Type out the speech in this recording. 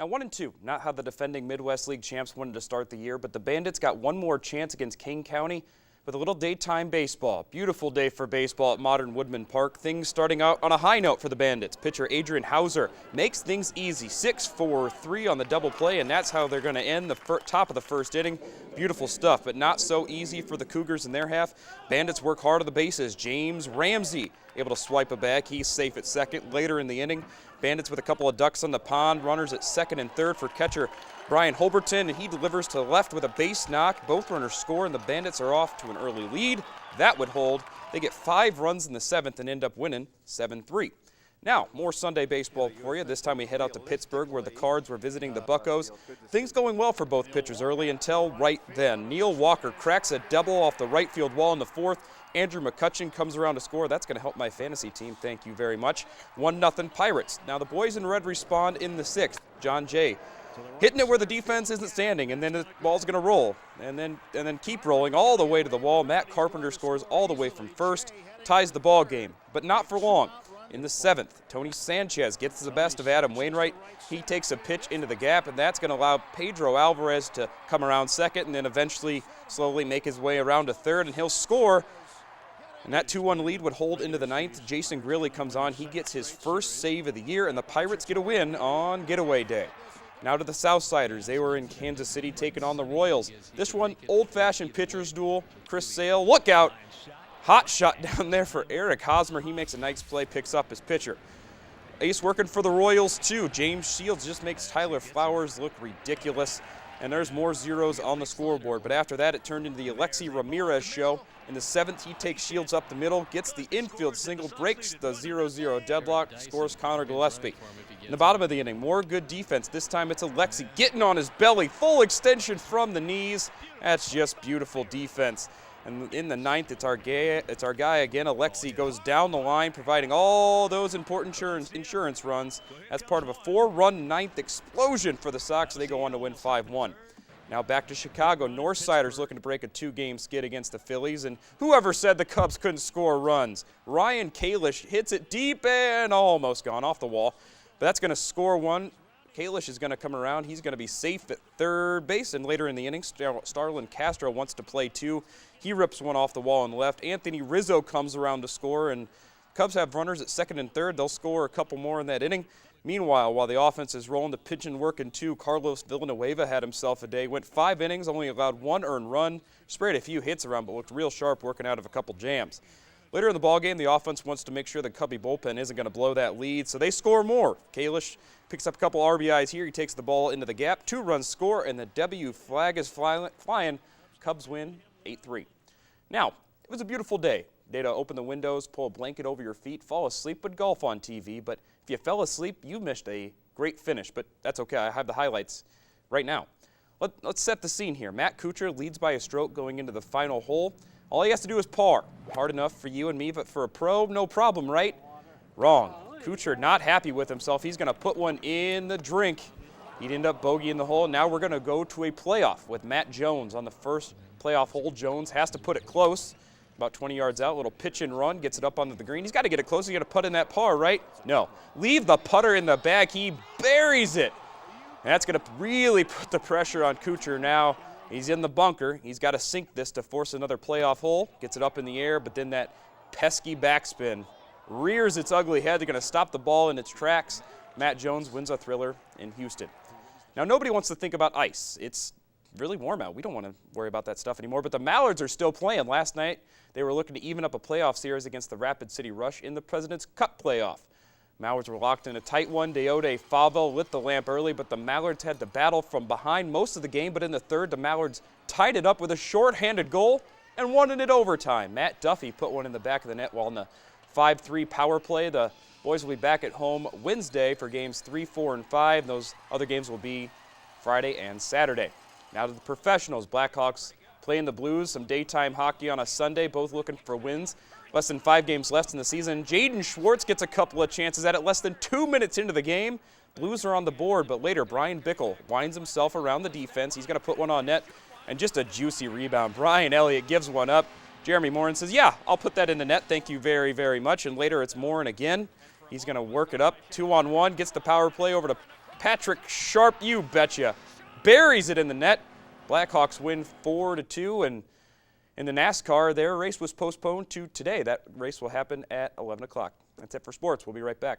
Now 1-2, not how the defending Midwest League champs wanted to start the year, but the Bandits got one more chance against Kane County with a little daytime baseball. Beautiful day for baseball at Modern Woodman Park. Things starting out on a high note for the Bandits. Pitcher Adrian Hauser makes things easy. 6-4-3 on the double play, and that's how they're going to end the top of the first inning. Beautiful stuff, but not so easy for the Cougars in their half. Bandits work hard on the bases. James Ramsey able to swipe a bag. He's safe at second. Later in the inning, Bandits with a couple of ducks on the pond. Runners at second and third for catcher Brian Holberton, and he delivers to the left with a base knock. Both runners score, and the Bandits are off to an early lead. That would hold. They get 5 runs in the 7th and end up winning 7-3. Now, more Sunday baseball for you. This time we head out to Pittsburgh, where the Cards were visiting the Buccos. Things going well for both pitchers early until right then. Neil Walker cracks a double off the right field wall in the 4th. Andrew McCutcheon comes around to score. That's going to help my fantasy team. Thank you very much. 1-0 Pirates. Now the boys in red respond in the 6th. John Jay hitting it where the defense isn't standing, and then the ball's going to roll, and then keep rolling all the way to the wall. Matt Carpenter scores all the way from first, ties the ball game, but not for long. In the 7th, Tony Sanchez gets the best of Adam Wainwright. He takes a pitch into the gap, and that's going to allow Pedro Alvarez to come around second and then eventually slowly make his way around to third, and he'll score. And that 2-1 lead would hold into the 9th. Jason Grilly comes on. He gets his first save of the year, and the Pirates get a win on getaway day. Now to the Southsiders. They were in Kansas City taking on the Royals. This one, old-fashioned pitcher's duel. Chris Sale, look out. Hot shot down there for Eric Hosmer. He makes a nice play, picks up his pitcher. Ace working for the Royals, too. James Shields just makes Tyler Flowers look ridiculous. And there's more zeros on the scoreboard. But after that, it turned into the Alexi Ramirez show. In the 7th, he takes Shields up the middle, gets the infield single, breaks the 0-0 deadlock, scores Connor Gillespie. In the bottom of the inning, more good defense. This time it's Alexi getting on his belly, full extension from the knees. That's just beautiful defense. And in the 9th, it's our guy again. Alexi goes down the line, providing all those important insurance runs. That's part of a 4-run 9th explosion for the Sox. They go on to win 5-1. Now back to Chicago. Northsiders looking to break a 2-game skid against the Phillies. And whoever said the Cubs couldn't score runs? Ryan Kalish hits it deep and almost gone off the wall. But that's going to score one. Kalish is going to come around. He's going to be safe at third base. And later in the inning, Starlin Castro wants to play too. He rips one off the wall on the left. Anthony Rizzo comes around to score. And Cubs have runners at second and third. They'll score a couple more in that inning. Meanwhile, while the offense is rolling, the pitching working too, Carlos Villanueva had himself a day. Went 5 innings, only allowed 1 earned run. Sprayed a few hits around, but looked real sharp working out of a couple jams. Later in the ballgame, the offense wants to make sure the Cubby bullpen isn't going to blow that lead, so they score more. Kalish picks up a couple RBIs here. He takes the ball into the gap. 2 runs score, and the W flag is flying. Cubs win 8-3. Now, it was a beautiful day. Day to open the windows, pull a blanket over your feet, fall asleep, but golf on TV. But if you fell asleep, you missed a great finish, but that's okay. I have the highlights right now. Let's set the scene here. Matt Kuchar leads by a stroke going into the final hole. All he has to do is par. Hard enough for you and me, but for a pro, no problem, right? Wrong. Kuchar not happy with himself. He's going to put one in the drink. He'd end up bogeying the hole. Now we're going to go to a playoff with Matt Jones on the first playoff hole. Jones has to put it close, about 20 yards out. Little pitch and run, gets it up onto the green. He's got to get it close. He's got to putt in that par, right? No. Leave the putter in the bag. He buries it. And that's going to really put the pressure on Kuchar now. He's in the bunker. He's got to sink this to force another playoff hole. Gets it up in the air, but then that pesky backspin rears its ugly head. They're going to stop the ball in its tracks. Matt Jones wins a thriller in Houston. Now, nobody wants to think about ice. It's really warm out. We don't want to worry about that stuff anymore, but the Mallards are still playing. Last night, they were looking to even up a playoff series against the Rapid City Rush in the President's Cup playoff. Mallards were locked in a tight one. Deode Favo lit the lamp early, but the Mallards had to battle from behind most of the game. But in the 3rd, the Mallards tied it up with a short-handed goal and won it in overtime. Matt Duffy put one in the back of the net while in the 5-3 power play. The boys will be back at home Wednesday for games 3, 4, and 5. Those other games will be Friday and Saturday. Now to the professionals. Blackhawks playing the Blues. Some daytime hockey on a Sunday, both looking for wins. Less than 5 games left in the season. Jaden Schwartz gets a couple of chances at it less than 2 minutes into the game. Blues are on the board, but later Brian Bickle winds himself around the defense. He's going to put one on net, and just a juicy rebound. Brian Elliott gives one up. Jeremy Morin says, yeah, I'll put that in the net. Thank you very, very much. And later it's Morin again. He's going to work it up. 2-on-1, gets the power play over to Patrick Sharp, you betcha, buries it in the net. Blackhawks win 4-2, and in the NASCAR, their race was postponed to today. That race will happen at 11 o'clock. That's it for sports. We'll be right back.